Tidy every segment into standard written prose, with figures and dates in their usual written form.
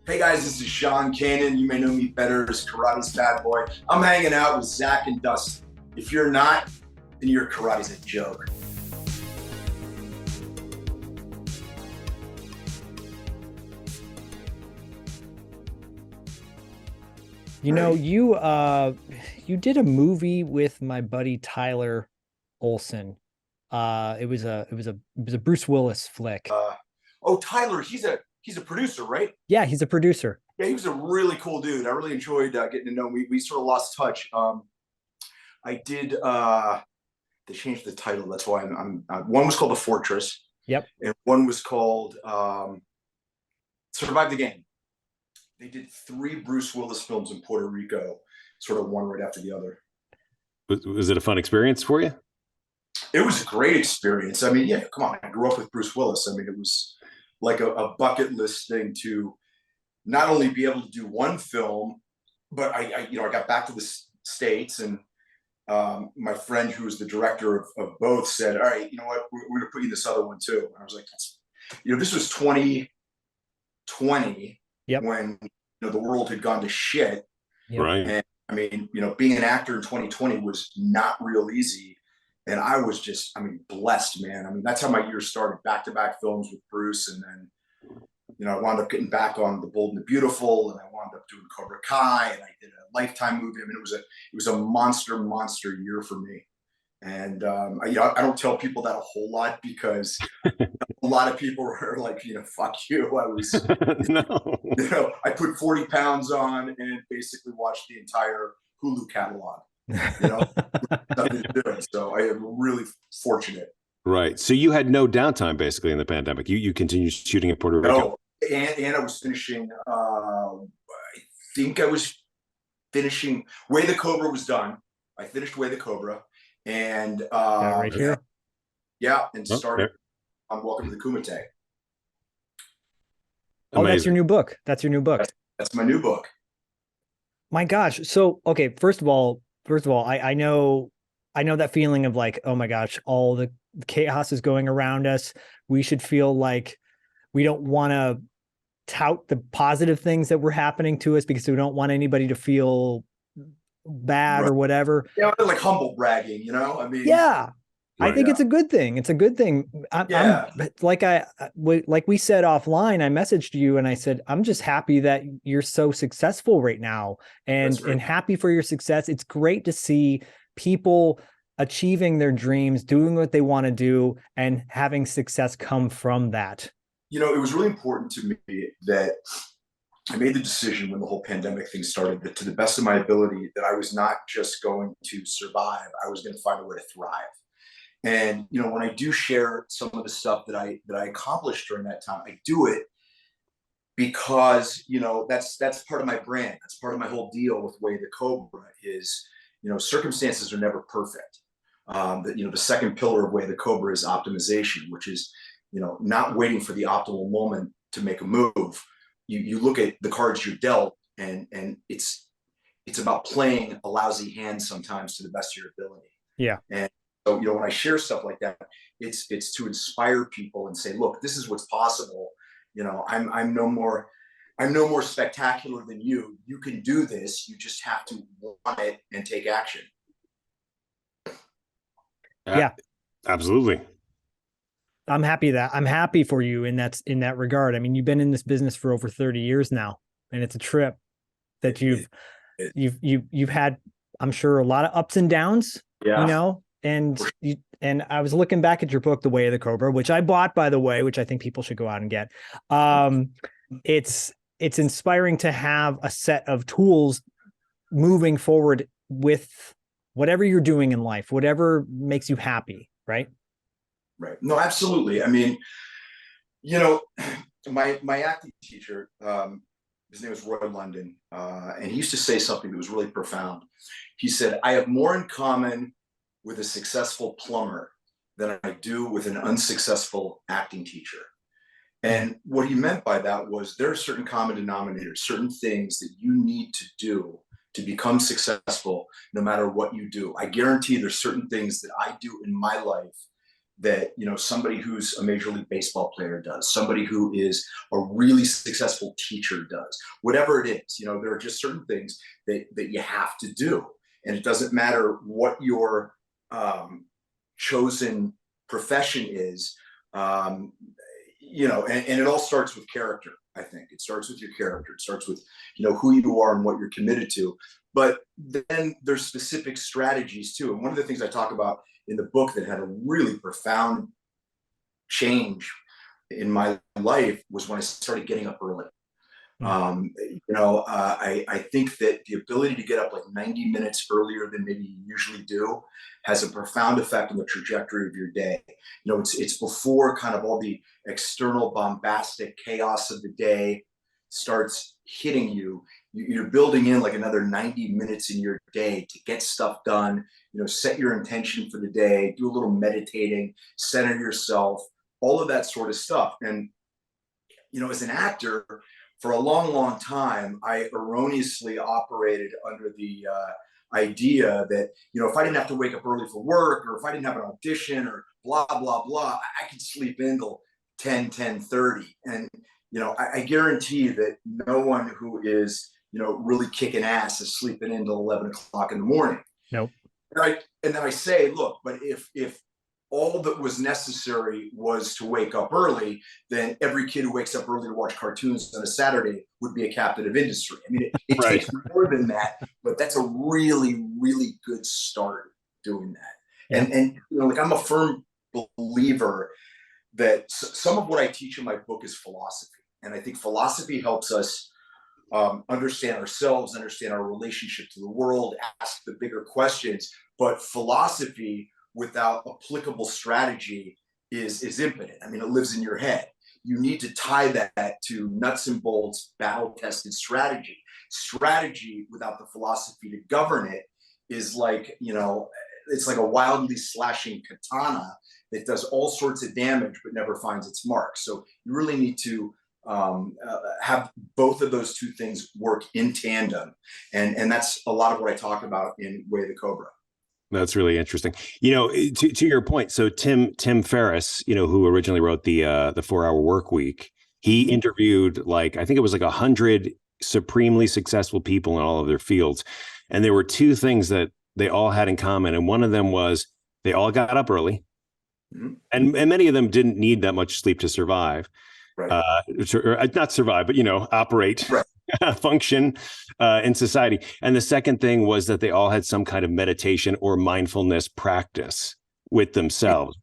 Hey guys, this is Sean Kanan. You may know me better as Karate's bad boy. I'm hanging out with Zak and Dustin. If you're not, then your karate's a joke. You know, you did a movie with my buddy Tyler Olson. It was a Bruce Willis flick. Oh, Tyler, he's a producer, right? Yeah, he's a producer. Yeah, he was a really cool dude. I really enjoyed getting to know him. We sort of lost touch. I did. They changed the title. That's why I'm one was called The Fortress, Yep. and one was called Survive the Game. They did 3 Bruce Willis films in Puerto Rico, sort of one right after the other. Was it a fun experience for you? It was a great experience. I mean, yeah, come on. I grew up with Bruce Willis. I mean, it was like a bucket list thing to not only be able to do one film, but I got back to the States, and my friend who was the director of both said, all right, you know what, we're going to put you in this other one too. And I was like, this was 2020. Yep. When the world had gone to shit. Yep. Right. And I mean, being an actor in 2020 was not real easy. And I was just, blessed, man. I mean, that's how my year started, back-to-back films with Bruce. And then, I wound up getting back on The Bold and the Beautiful, and I wound up doing Cobra Kai, and I did a Lifetime movie. I mean, it was a monster year for me. And I don't tell people that a whole lot because a lot of people are like, fuck you. I was, No. I put 40 pounds on and basically watched the entire Hulu catalog. Nothing to do. So I am really fortunate. Right. So you had no downtime basically in the pandemic. You continued shooting at Puerto Rico. No, and I was finishing. I think I was finishing. Way the Cobra was done. I finished Way the Cobra. And right here. Yeah, and started on Welcome to the Kumite. Oh, that's your new book. That's your new book. That's my new book. My gosh. So, okay, first of all, I know that feeling of like, oh my gosh, all the chaos is going around us. We should feel like we don't want to tout the positive things that were happening to us because we don't want anybody to feel bad or whatever. Yeah, like humble bragging, I mean, yeah, I think it's a good thing. It's a good thing. I'm like we said offline, I messaged you and I said, I'm just happy that you're so successful right now and happy for your success. It's great to see people achieving their dreams, doing what they want to do and having success come from that. It was really important to me that I made the decision when the whole pandemic thing started that to the best of my ability that I was not just going to survive, I was going to find a way to thrive. And, when I do share some of the stuff that I accomplished during that time, I do it because, that's part of my brand. That's part of my whole deal with Way the Cobra is, circumstances are never perfect. The second pillar of Way the Cobra is optimization, which is, not waiting for the optimal moment to make a move. You look at the cards you're dealt, and it's about playing a lousy hand sometimes to the best of your ability. Yeah. And so, when I share stuff like that, it's to inspire people and say, look, this is what's possible. I'm no more spectacular than you. You can do this. You just have to want it and take action. Yeah, absolutely. I'm happy for you in that regard. I mean, you've been in this business for over 30 years now, and it's a trip that you've had, I'm sure, a lot of ups and downs, and I was looking back at your book, The Way of the Cobra, which I bought, by the way, which I think people should go out and get. It's inspiring to have a set of tools moving forward with whatever you're doing in life, whatever makes you happy, right? Right. No, absolutely. I mean, my acting teacher, his name was Roy London, and he used to say something that was really profound. He said, I have more in common with a successful plumber than I do with an unsuccessful acting teacher. And what he meant by that was there are certain common denominators, certain things that you need to do to become successful no matter what you do. I guarantee there's certain things that I do in my life that, somebody who's a Major League Baseball player does, somebody who is a really successful teacher does, whatever it is. There are just certain things that you have to do. And it doesn't matter what your chosen profession is, and it all starts with character. I think it starts with your character. It starts with, who you are and what you're committed to. But then there's specific strategies too. And one of the things I talk about in the book that had a really profound change in my life was when I started getting up early. I think that the ability to get up like 90 minutes earlier than maybe you usually do has a profound effect on the trajectory of your day. It's before kind of all the external bombastic chaos of the day starts hitting you. You're building in like another 90 minutes in your day to get stuff done, set your intention for the day, do a little meditating, center yourself, all of that sort of stuff. And, as an actor, for a long, long time, I erroneously operated under the idea that, if I didn't have to wake up early for work, or if I didn't have an audition or blah, blah, blah, I could sleep in till 10:30. And, I guarantee that no one who is, really kicking ass is sleeping in till 11 o'clock in the morning. Nope. And then I say, look, but if all that was necessary was to wake up early, then every kid who wakes up early to watch cartoons on a Saturday would be a captain of industry. I mean, it Right. takes more than that, but that's a really, really good start doing that. Yeah. And I'm a firm believer that some of what I teach in my book is philosophy. And I think philosophy helps us understand ourselves, understand our relationship to the world, ask the bigger questions. But philosophy without applicable strategy is impotent. I mean, it lives in your head. You need to tie that to nuts and bolts, battle-tested strategy. Strategy without the philosophy to govern it is like, it's like a wildly slashing katana that does all sorts of damage but never finds its mark. So you really need to have both of those two things work in tandem. And that's a lot of what I talk about in Way of the Cobra. That's really interesting. To your point, so Tim Ferriss, who originally wrote the 4-Hour Work Week, he interviewed I think it was 100 supremely successful people in all of their fields. And there were two things that they all had in common. And one of them was they all got up early. Mm-hmm. And many of them didn't need that much sleep to survive. Right. Not survive, but, operate, right. Function in society. And the second thing was that they all had some kind of meditation or mindfulness practice with themselves.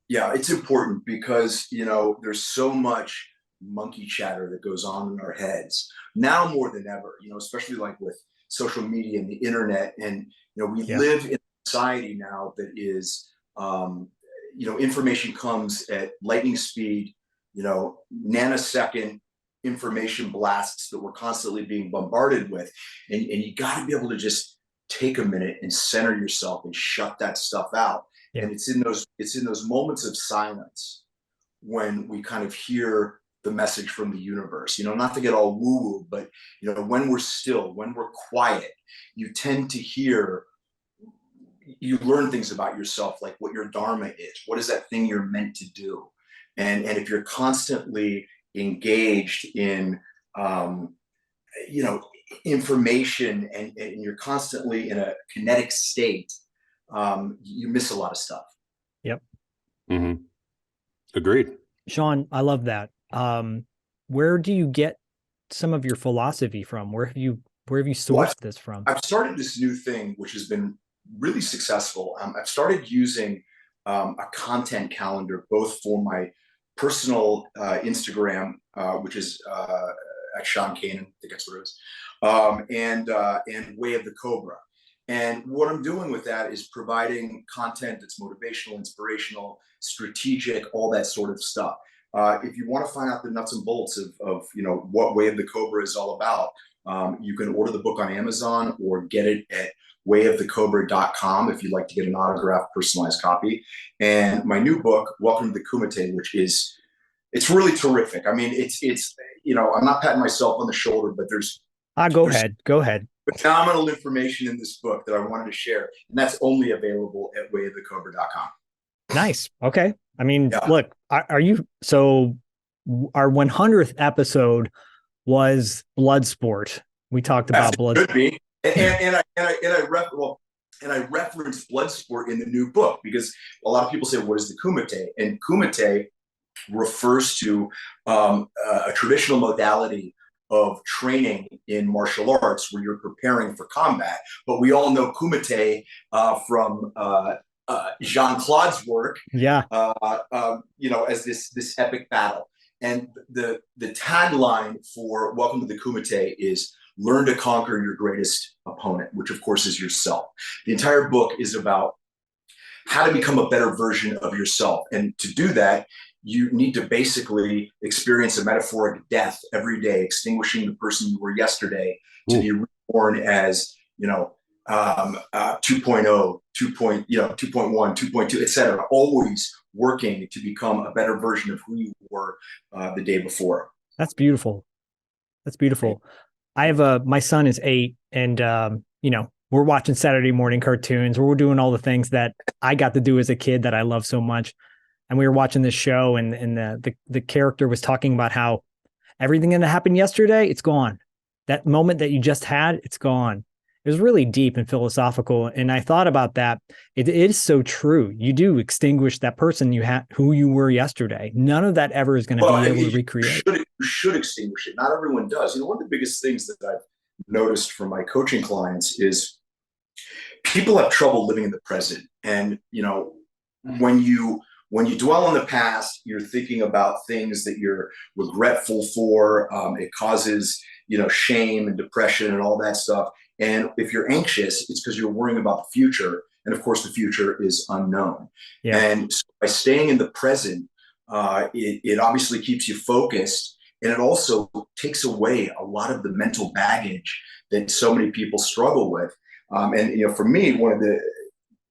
Yeah, it's important because, there's so much monkey chatter that goes on in our heads now more than ever, especially with social media and the internet. And, we live in a society now that is, information comes at lightning speed, nanosecond information blasts that we're constantly being bombarded with. And you got to be able to just take a minute and center yourself and shut that stuff out. Yeah. And it's in those moments of silence when we kind of hear the message from the universe, not to get all woo-woo, but, when we're still, when we're quiet, you tend to hear, you learn things about yourself, like what your dharma is. What is that thing you're meant to do? And if you're constantly engaged in, information and you're constantly in a kinetic state, you miss a lot of stuff. Yep. Mm-hmm. Agreed. Sean, I love that. Where do you get some of your philosophy from? Where have you sourced this from? I've started this new thing, which has been really successful. I've started using a content calendar, both for my personal Instagram, which is at Sean Kanan, I think that's what it is, and Way of the Cobra. And what I'm doing with that is providing content that's motivational, inspirational, strategic, all that sort of stuff. If you want to find out the nuts and bolts of what Way of the Cobra is all about, you can order the book on Amazon or get it at wayofthecobra.com if you'd like to get an autographed, personalized copy. And my new book, Welcome to the Kumite, which is, it's really terrific. I mean, it's I'm not patting myself on the shoulder, but there's go ahead. Phenomenal information in this book that I wanted to share, and that's only available at wayofthecobra.com. Nice. Okay. I mean, Yeah. look, are you, so our 100th episode was Bloodsport. We talked about blood. Should be. And I reference Bloodsport in the new book because a lot of people say, what is the Kumite? And Kumite refers to a traditional modality of training in martial arts where you're preparing for combat. But we all know Kumite from Jean-Claude's work, Yeah. As this epic battle. And the tagline for Welcome to the Kumite is learn to conquer your greatest opponent, which of course is yourself. The entire book is about how to become a better version of yourself. And to do that, you need to basically experience a metaphoric death every day, extinguishing the person you were yesterday to be reborn as, 2.0, 2.1, 2.2, etc. Always working to become a better version of who you were the day before. That's beautiful. That's beautiful. I have my son is 8 and, we're watching Saturday morning cartoons. We're doing all the things that I got to do as a kid that I love so much. And we were watching this show and the character was talking about how everything that happened yesterday, it's gone. That moment that you just had, it's gone. It was really deep and philosophical. And I thought about that. It is so true. You do extinguish that person who you were yesterday. None of that ever is going to be able to recreate. You should extinguish it. Not everyone does. One of the biggest things that I've noticed from my coaching clients is people have trouble living in the present. And, when you dwell on the past, you're thinking about things that you're regretful for. It causes, shame and depression and all that stuff. And if you're anxious, it's because you're worrying about the future. And of course, the future is unknown. Yeah. And so by staying in the present, it obviously keeps you focused. And it also takes away a lot of the mental baggage that so many people struggle with. For me, one of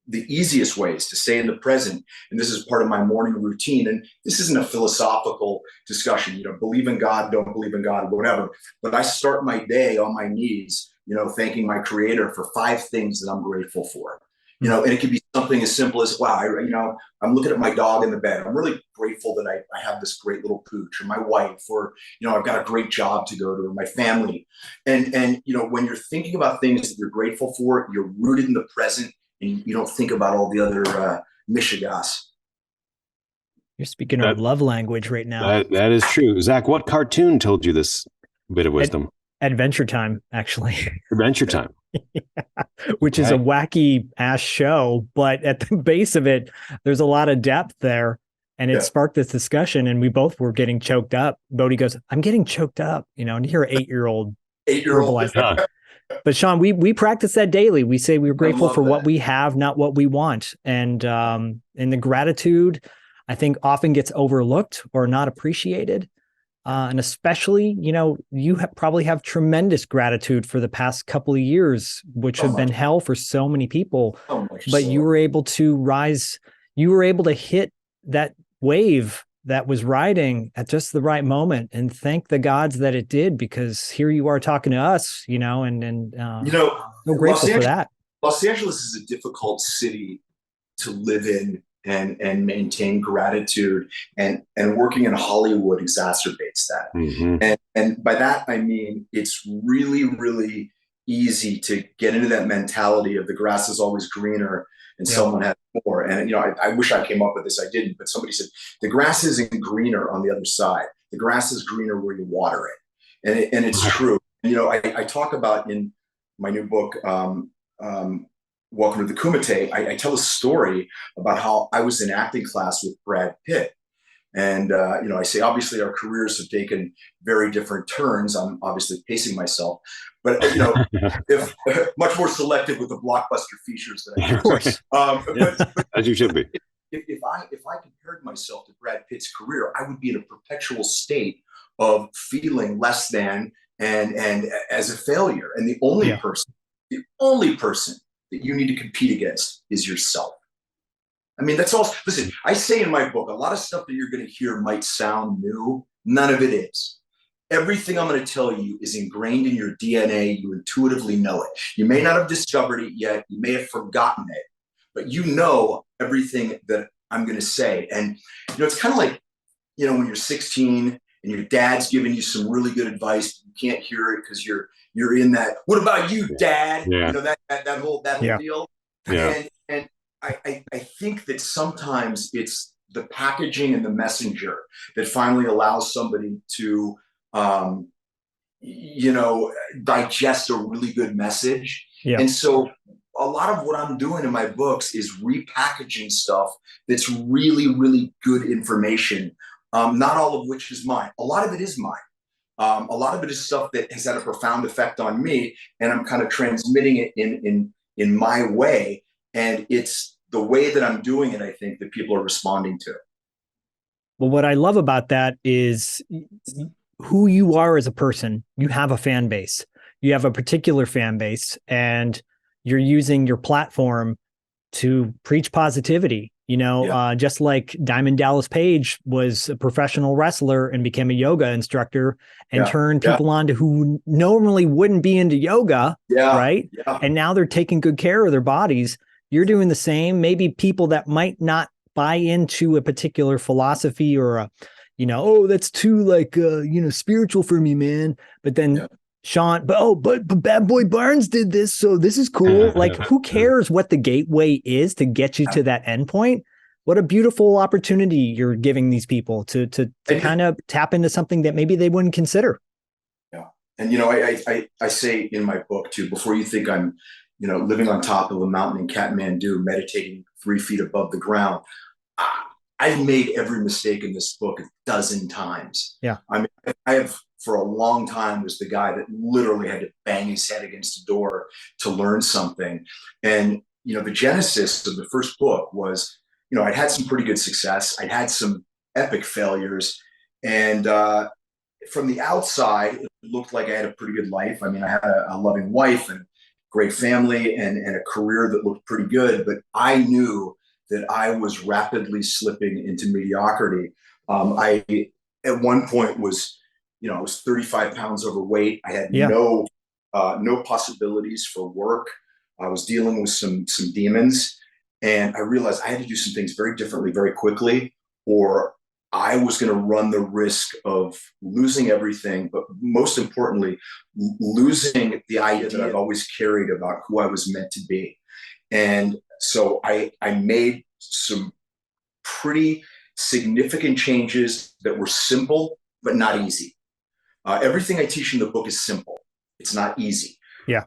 the easiest ways to stay in the present, and this is part of my morning routine, and this isn't a philosophical discussion, believe in God, don't believe in God, whatever, but I start my day on my knees, thanking my creator for 5 things that I'm grateful for. And it could be something as simple as, wow, I'm looking at my dog in the bed. I'm really grateful that I have this great little pooch, or my wife, or, I've got a great job to go to, or my family. And when you're thinking about things that you're grateful for, you're rooted in the present, and you don't think about all the other mishigas. You're speaking our love language right now. That is true. Zach, what cartoon told you this bit of wisdom? Adventure Time, actually. Adventure Time. Yeah. Which is a wacky ass show, but at the base of it, there's a lot of depth there. And it sparked this discussion, and we both were getting choked up. Bodie goes, I'm getting choked up, and you hear an 8-year-old verbalize that. But Sean, we practice that daily. We say we're grateful for what we have, not what we want. And the gratitude, I think, often gets overlooked or not appreciated. And especially, you probably have tremendous gratitude for the past couple of years, which have been hell for so many people. But you were able to rise. You were able to hit that wave that was riding at just the right moment, and thank the gods that it did, because here you are talking to us, and so grateful for that. Los Angeles is a difficult city to live in and maintain gratitude, and working in Hollywood exacerbates that. Mm-hmm. And by that, I mean, it's really, really easy to get into that mentality of the grass is always greener and someone has more. And, I wish I came up with this, I didn't, but somebody said, the grass isn't greener on the other side. The grass is greener where you water it. And it's true. And, I talk about in my new book, Welcome to the Kumite, I tell a story about how I was in acting class with Brad Pitt. And, I say, obviously our careers have taken very different turns. I'm obviously pacing myself, but, if much more selective with the blockbuster features that I do. Of course. But as you should be. If I compared myself to Brad Pitt's career, I would be in a perpetual state of feeling less than and as a failure. And the only person that you need to compete against is yourself. I mean, that's all. Listen, I say in my book, a lot of stuff that you're going to hear might sound new. None of it is. Everything I'm going to tell you is ingrained in your DNA. You intuitively know it. You may not have discovered it yet. You may have forgotten it, but you know everything that I'm going to say. And, it's kind of like, when you're 16 and your dad's giving you some really good advice, but you can't hear it because you're in that, what about you, Dad? Yeah. That whole deal. Yeah. And I think that sometimes it's the packaging and the messenger that finally allows somebody to, digest a really good message. Yeah. And so a lot of what I'm doing in my books is repackaging stuff that's really, really good information. Not all of which is mine. A lot of it is mine. A lot of it is stuff that has had a profound effect on me, and I'm kind of transmitting it in my way. And it's the way that I'm doing it, I think, that people are responding to. Well, what I love about that is who you are as a person. You have a fan base. You have a particular fan base, and you're using your platform to preach positivity. Just like Diamond Dallas Page was a professional wrestler and became a yoga instructor and turned people on to who normally wouldn't be into yoga, right? Yeah. And now they're taking good care of their bodies. You're doing the same. Maybe people that might not buy into a particular philosophy or that's too spiritual for me, man. But then Sean, but Bad Boy Barnes did this, so this is cool. Like, who cares what the gateway is to get you to that endpoint? What a beautiful opportunity you're giving these people to kind of tap into something that maybe they wouldn't consider. Yeah, and I say in my book too, before you think I'm living on top of a mountain in Kathmandu, meditating 3 feet above the ground, I've made every mistake in this book 12 times. Yeah, I mean, I have for a long time was the guy that literally had to bang his head against a door to learn something. And, the genesis of the first book was, I'd had some pretty good success. I'd had some epic failures. And from the outside, it looked like I had a pretty good life. I mean, I had a loving wife and great family and a career that looked pretty good. But I knew that I was rapidly slipping into mediocrity. I, at one point, was I was 35 pounds overweight. I had no possibilities for work. I was dealing with some demons, and I realized I had to do some things very differently, very quickly, or I was going to run the risk of losing everything, but most importantly, losing the idea that I've always carried about who I was meant to be. And so I made some pretty significant changes that were simple, but not easy. Everything I teach in the book is simple. It's not easy. Yeah.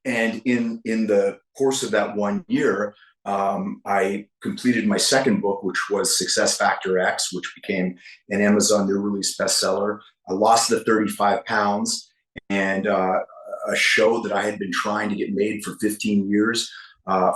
And in the course of that 1 year, I completed my second book, which was Success Factor X, which became an Amazon new release bestseller. I lost the 35 pounds, and a show that I had been trying to get made for 15 years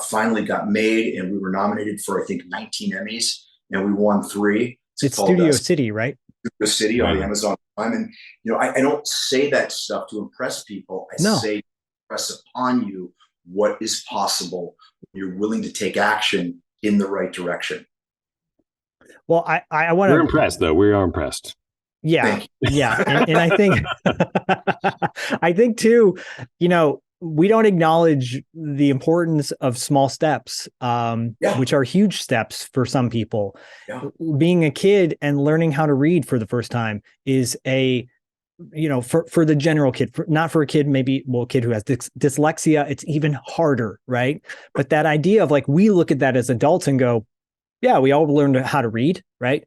finally got made, and we were nominated for, I think, 19 Emmys, and we won 3. It's Studio City, right? Studio City on the Amazon Prime. And, I don't say that stuff to impress people. I say to impress upon you what is possible when you're willing to take action in the right direction. Well, I want to... We're impressed, though. We are impressed. Yeah. Yeah. And I think, I think too, we don't acknowledge the importance of small steps, which are huge steps for some people. Yeah. Being a kid and learning how to read for the first time is for the general kid, not for a kid, maybe, a kid who has dyslexia, it's even harder, right? But that idea of we look at that as adults and go, yeah, we all learned how to read, right?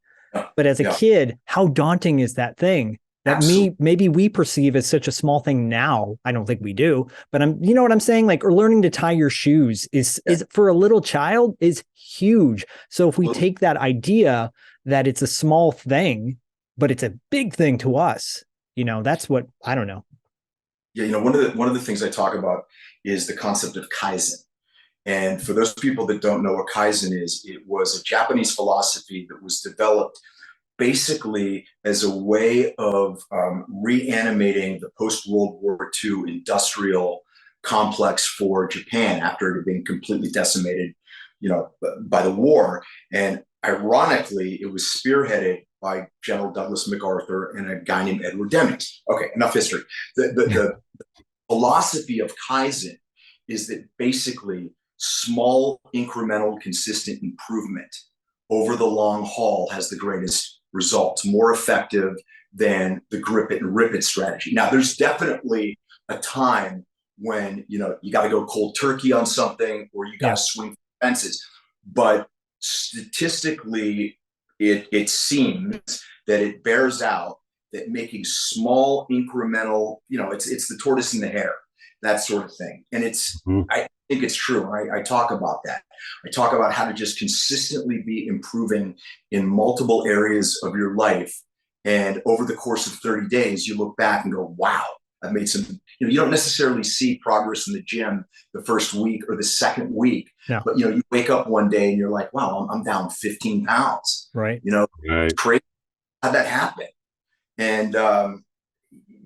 But as a kid, how daunting is that thing that maybe we perceive as such a small thing now? I don't think we do, but you know what I'm saying? Or learning to tie your shoes is for a little child is huge. So if we take that idea that it's a small thing, but it's a big thing to us, that's what, I don't know. Yeah. One of the things I talk about is the concept of Kaizen. And for those people that don't know what Kaizen is, it was a Japanese philosophy that was developed basically as a way of reanimating the post-World War II industrial complex for Japan after it had been completely decimated, by the war. And ironically, it was spearheaded by General Douglas MacArthur and a guy named Edward Deming. Okay, enough history. The philosophy of Kaizen is that basically small, incremental, consistent improvement over the long haul has the greatest results, more effective than the grip it and rip it strategy. Now, there's definitely a time when, you got to go cold turkey on something, or you got to swing for fences. But statistically, it seems that it bears out that making small, incremental, it's the tortoise and the hare, that sort of thing. And I think it's true. I talk about that. I talk about how to just consistently be improving in multiple areas of your life. And over the course of 30 days, you look back and go, wow, I've made some, you don't necessarily see progress in the gym the first week or the second week. No. But, you wake up one day and you're like, wow, I'm down 15 pounds. Right. It's crazy. How'd that happen? And,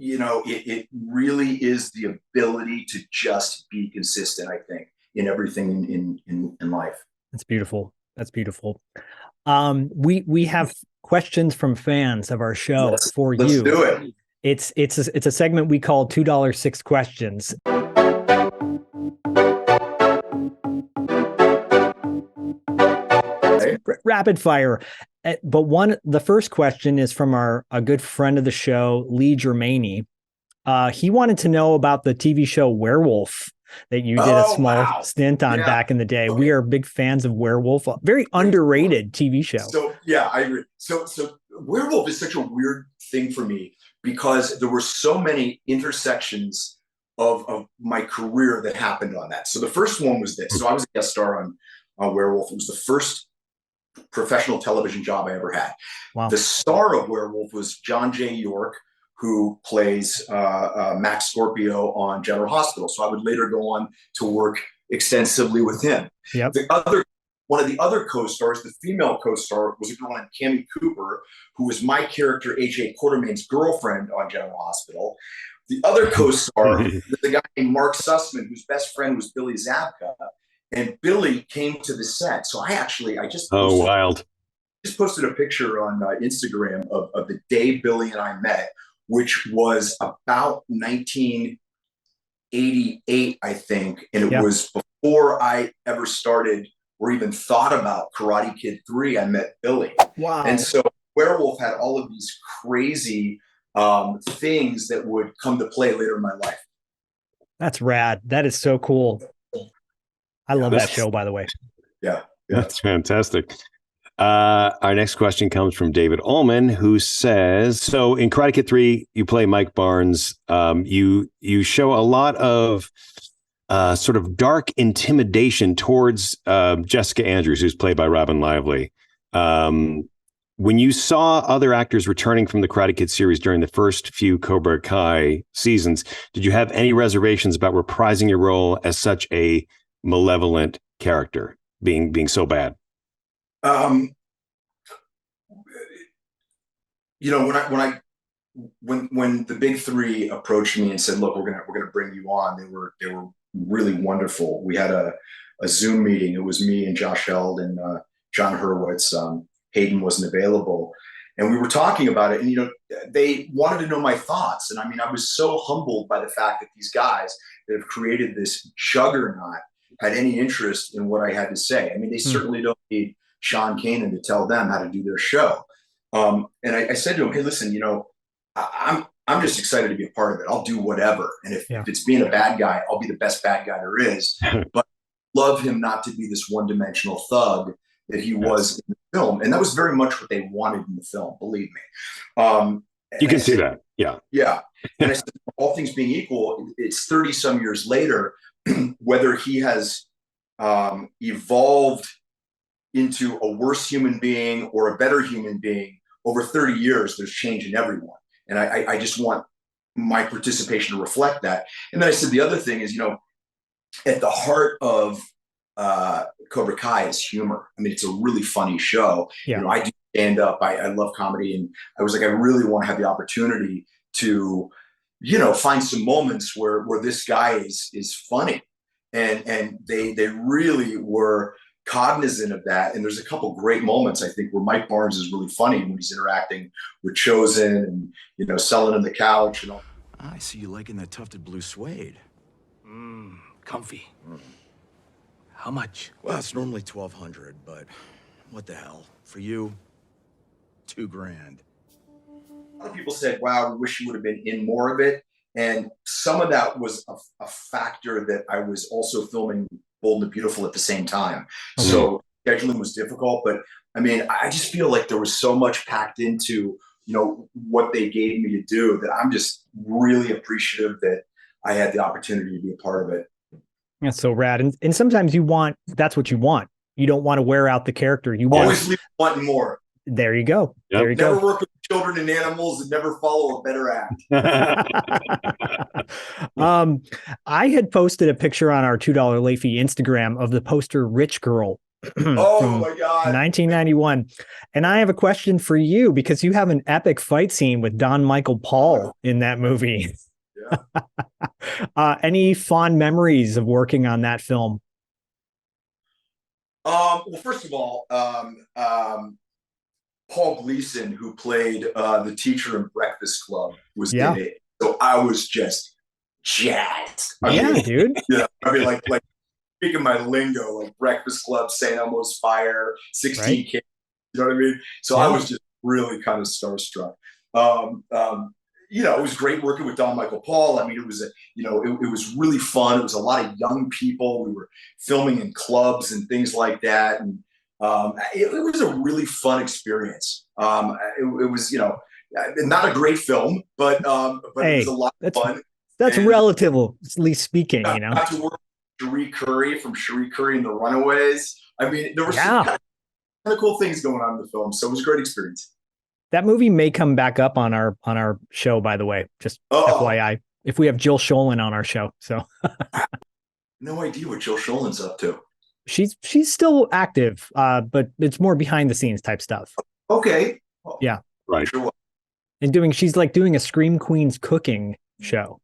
it really is the ability to just be consistent, I think, in everything in life. That's beautiful. That's beautiful. We have questions from fans of our show for you. Let's do it. It's a segment we call $2 questions. Rapid fire. But the first question is from a good friend of the show, Lee Germani. He wanted to know about the TV show Werewolf that you did a small stint on back in the day. Okay. We are big fans of Werewolf, a very underrated TV show. So yeah, I agree. So Werewolf is such a weird thing for me because there were so many intersections of my career that happened on that. So the first one was this. So I was a guest star on Werewolf. It was the first professional television job I ever had. Wow. The star of Werewolf was John J. York, who plays Max Scorpio on General Hospital. So I would later go on to work extensively with him. Yep. One of the other co-stars, the female co-star, was a girl named Cammie Cooper, who was my character, AJ Quartermain's girlfriend on General Hospital. The other co-star was a guy named Mark Sussman, whose best friend was Billy Zabka. And Billy came to the set. So I just posted a picture on Instagram of the day Billy and I met, which was about 1988, I think. And it was before I ever started or even thought about Karate Kid 3. I met Billy. Wow. And so Werewolf had all of these crazy things that would come to play later in my life. That's rad. That is so cool. I love that show, by the way. Yeah. That's fantastic. Our next question comes from David Ullman, who says, so in Karate Kid 3, you play Mike Barnes. You show a lot of sort of dark intimidation towards Jessica Andrews, who's played by Robin Lively. When you saw other actors returning from the Karate Kid series during the first few Cobra Kai seasons, did you have any reservations about reprising your role as such a malevolent character, being so bad? When the big three approached me and said, look, we're gonna bring you on, they were really wonderful. We had a Zoom meeting. It was me and Josh Held and John Hurwitz. Hayden wasn't available, and we were talking about it, and they wanted to know my thoughts. And I mean, I was so humbled by the fact that these guys that have created this juggernaut had any interest in what I had to say. I mean, they certainly don't need Sean Kanan to tell them how to do their show. And I said to him, hey, listen, I'm just excited to be a part of it. I'll do whatever. And if it's being a bad guy, I'll be the best bad guy there is. But love him not to be this one-dimensional thug that he was in the film. And that was very much what they wanted in the film, believe me. You can see that. Yeah. Yeah. And I said, all things being equal, it's 30 some years later, whether he has evolved into a worse human being or a better human being, over 30 years, there's change in everyone. And I just want my participation to reflect that. And then I said, the other thing is, at the heart of Cobra Kai is humor. I mean, it's a really funny show. Yeah. I do stand up. I love comedy. And I was like, I really want to have the opportunity to, find some moments where this guy is funny. And they really were cognizant of that. And there's a couple great moments, I think, where Mike Barnes is really funny when he's interacting with Chosen and, selling him the couch and all. I see you liking that tufted blue suede. Comfy. How much? Well, it's normally 1,200, but what the hell? For you, $2,000. A lot of people said, wow, we wish you would have been in more of it. And some of that was a factor that I was also filming Bold and the Beautiful at the same time. Mm-hmm. So scheduling was difficult, but I mean, I just feel like there was so much packed into, you know, what they gave me to do that I'm just really appreciative that I had the opportunity to be a part of it. That's so rad. And sometimes that's what you want. You don't want to wear out the character. You always leave wanting more. There you go. Yep. There you never go. Work with children and animals and never follow a better act. I had posted a picture on our $2 late fee Instagram of the poster Rich Girl. Oh my God. 1991. And I have a question for you because you have an epic fight scene with Don Michael Paul in that movie. Yeah. Any fond memories of working on that film? Well, first of all, Paul Gleason, who played the teacher in Breakfast Club, was in it. So I was just jazzed. Dude. Yeah, I mean, like speaking my lingo, like Breakfast Club, St. Elmo's Fire, 16 Kids. You know what I mean? So I was just really kind of starstruck. You know, it was great working with Don Michael Paul. I mean, it was it was really fun. It was a lot of young people. We were filming in clubs and things like that, and it was a really fun experience. It was, not a great film, but it was a lot of fun. That's relatively speaking, I got to work with Cherie Curry from Cherie Curry and the Runaways. I mean, there were some kind of cool things going on in the film, so it was a great experience. That movie may come back up on our show, by the way, just FYI, if we have Jill Schoelen on our show. So no idea what Jill Schoelen's up to. She's still active, but it's more behind the scenes type stuff. Okay. Yeah. Right. Sure. And she's like doing a Scream Queens cooking show.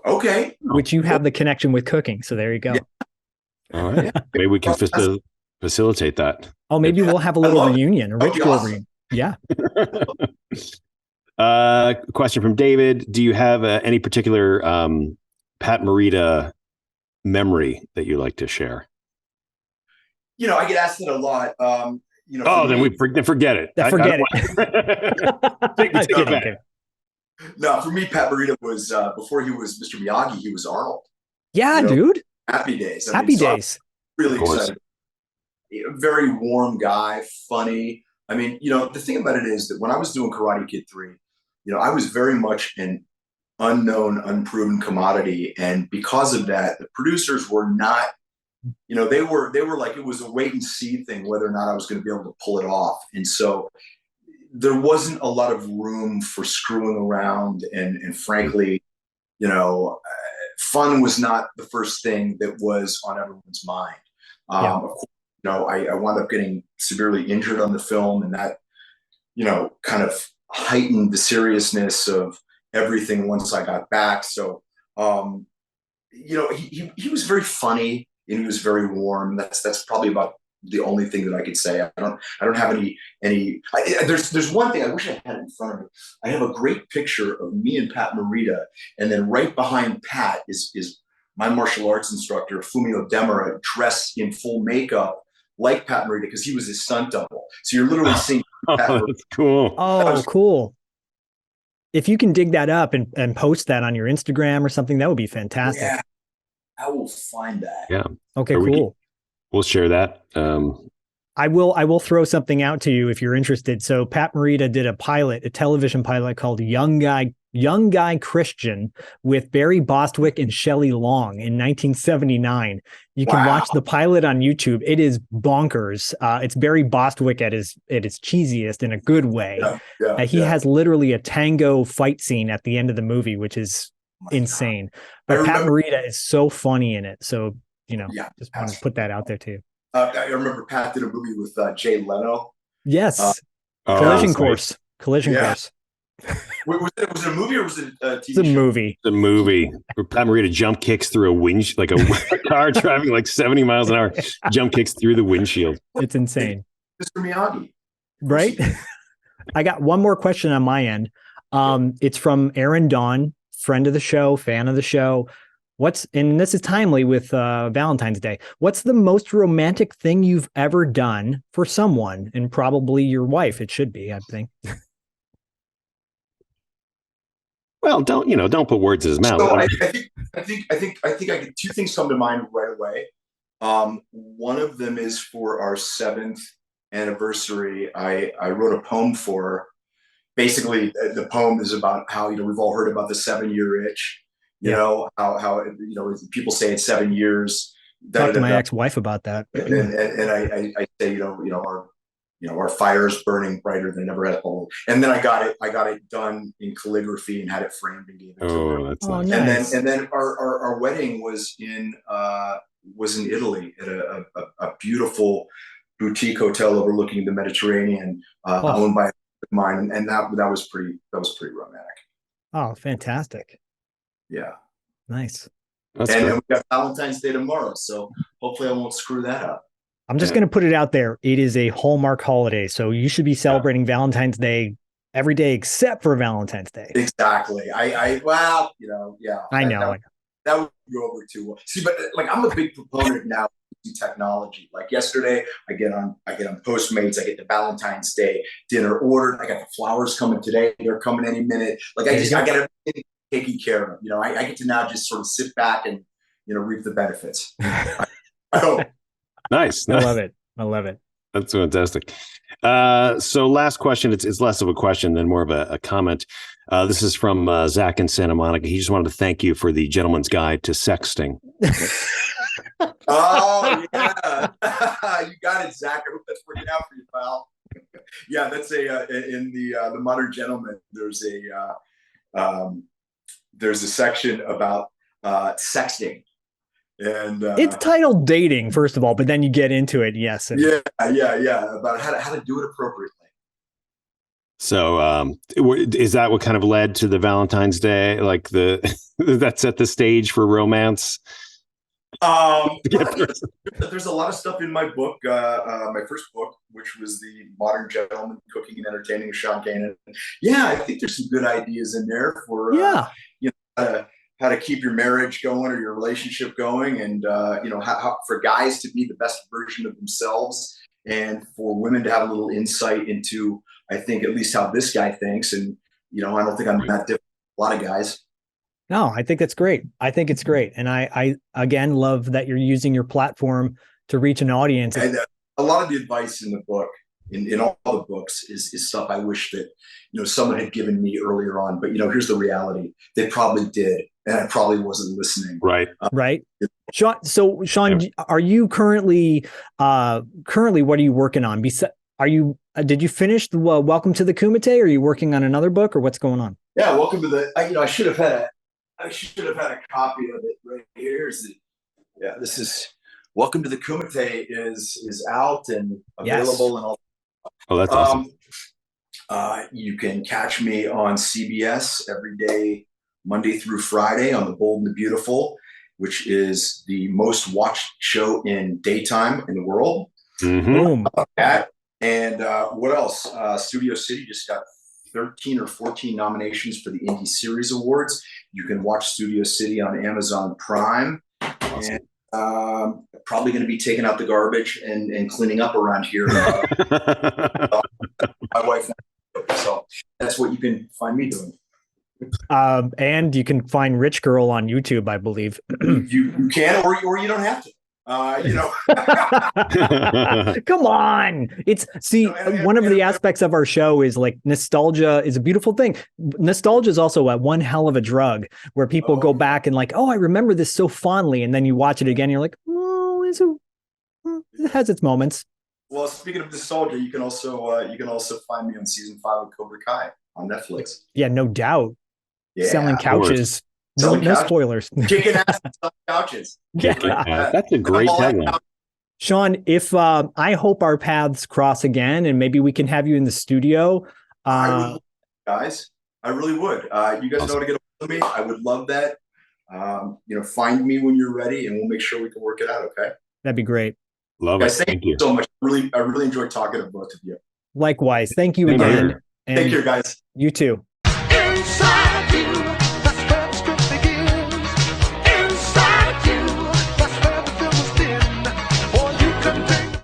Okay. Which you have the connection with cooking. So there you go. Yeah. All right. Maybe we can facilitate that. Oh, maybe we'll have a little reunion, a rich girl reunion. Yeah. Question from David. Do you have any particular Pat Morita memory that you like to share? I get asked it a lot. Then forget it. Forget it. Take it back. No, for me, Pat Morita was before he was Mr. Miyagi, he was Arnold. Yeah, dude. Happy Days. Happy Days. Really excited. Very warm guy, funny. I mean, the thing about it is that when I was doing Karate Kid 3, I was very much an unknown, unproven commodity. And because of that, the producers were not, they were like, it was a wait and see thing, whether or not I was going to be able to pull it off. And so there wasn't a lot of room for screwing around. And frankly, fun was not the first thing that was on everyone's mind. Of course, I wound up getting severely injured on the film, and that, kind of heightened the seriousness of everything once I got back. So, he was very funny and he was very warm. That's probably about the only thing that I could say. I don't have any. There's one thing I wish I had in front of me. I have a great picture of me and Pat Morita, and then right behind Pat is my martial arts instructor Fumio Demura, dressed in full makeup like Pat Morita because he was his stunt double. So you're literally seeing Pat Morita. That's cool. Oh, cool. If you can dig that up and post that on your Instagram or something, that would be fantastic. Yeah, I will find that. Yeah. Okay, cool. We'll share that. I will throw something out to you if you're interested. So Pat Morita did a television pilot called Young Guy Christian with Barry Bostwick and Shelley Long in 1979. You can watch the pilot on YouTube. It is bonkers. It's Barry Bostwick at his cheesiest in a good way. He has literally a tango fight scene at the end of the movie, which is insane. But Pat Morita is so funny in it. So, just want to put that out there too. I remember Pat did a movie with Jay Leno. Yes. Collision Course. Collision Course. Was it a movie or was it a TV It's a show? movie. The movie where Pat Morita jump kicks through a winch, like a car driving like 70 miles an hour, jump kicks through the windshield. It's insane. Mr. Miyagi. Right? I got one more question on my end. It's from Aaron Dawn, friend of the show, fan of the show. and this is timely with Valentine's Day. What's the most romantic thing you've ever done for someone, and probably your wife? It should be, I think. Well, don't put words in his mouth. So I think two things come to mind right away. One of them is for our 7th anniversary. I wrote a poem for her. Basically, the poem is about how, we've all heard about the 7-year itch. How people say it's 7 years. Talk to my ex-wife about that. And I say, our fire is burning brighter than it ever had. And then I got it done in calligraphy and had it framed and gave it to her. That's nice. Nice. And then our wedding was in Italy at a beautiful boutique hotel overlooking the Mediterranean, owned by a friend of mine, and that was pretty romantic. Oh, fantastic! Yeah, nice. And we got Valentine's Day tomorrow, so hopefully I won't screw that up. I'm just going to put it out there. It is a Hallmark holiday, so you should be celebrating Valentine's Day every day except for Valentine's Day. Exactly. I know. That would go over too well. See, but I'm a big proponent now of technology. Like yesterday, I get on Postmates. I get the Valentine's Day dinner ordered. I got the flowers coming today. They're coming any minute. I got everything taken care of. I get to now just sort of sit back and reap the benefits. I hope. Nice. I love it. That's fantastic. So last question. It's less of a question than more of a comment. This is from Zach in Santa Monica. He just wanted to thank you for the Gentleman's Guide to Sexting. Oh, yeah. You got it, Zach. I hope that's working out for you, pal. Yeah, that's in the Modern Gentleman, there's a section about sexting. And it's titled dating, first of all, but then you get into it. Yes. Yeah. About how to do it appropriately. So is that what kind of led to the Valentine's Day? That set the stage for romance? There's a lot of stuff in my book, my first book, which was the Modern Gentleman, Cooking and Entertaining with Sean Kanan. Yeah, I think there's some good ideas in there for how to keep your marriage going or your relationship going, and how for guys to be the best version of themselves, and for women to have a little insight into, I think, at least how this guy thinks. And I don't think I'm that different from a lot of guys. No, I think that's great. I think it's great. And I again love that you're using your platform to reach an audience. And a lot of the advice in the book, in all the books, is stuff I wish that someone had given me earlier on. But here's the reality: they probably did, and I probably wasn't listening. Right. Right. Sean. So Sean, are you currently what are you working on? Did you finish the Welcome to the Kumite? Or are you working on another book, or what's going on? Yeah, Welcome to the. I should have had a copy of it right here. This is Welcome to the Kumite is out and available and all. Oh, that's awesome. You can catch me on CBS every day, Monday through Friday, on The Bold and the Beautiful, which is the most watched show in daytime in the world. Mm-hmm. And what else? Studio City just got 13 or 14 nominations for the Indie Series Awards. You can watch Studio City on Amazon Prime. Awesome. And probably going to be taking out the garbage and cleaning up around here. My wife. So that's what you can find me doing. And you can find Rich Girl on YouTube, I believe. You can, or you don't have to. Come on. One of the aspects of our show is nostalgia is a beautiful thing. Nostalgia is also one hell of a drug where people go back and I remember this so fondly. And then you watch it again. And you're like, oh, it has its moments. Well, speaking of nostalgia, you can also find me on season 5 of Cobra Kai on Netflix. Yeah, no doubt. Yeah, selling couches. No spoilers. Kicking ass and selling couches. Yeah. That's a great tagline. Sean, if I hope our paths cross again, and maybe we can have you in the studio. Guys, I really would. You guys know how to get a hold of me. I would love that. Find me when you're ready, and we'll make sure we can work it out. Okay. That'd be great. Love guys, it. Thank you so much. I really enjoyed talking to both of you. Likewise. Thank you again. Take care, guys. You too.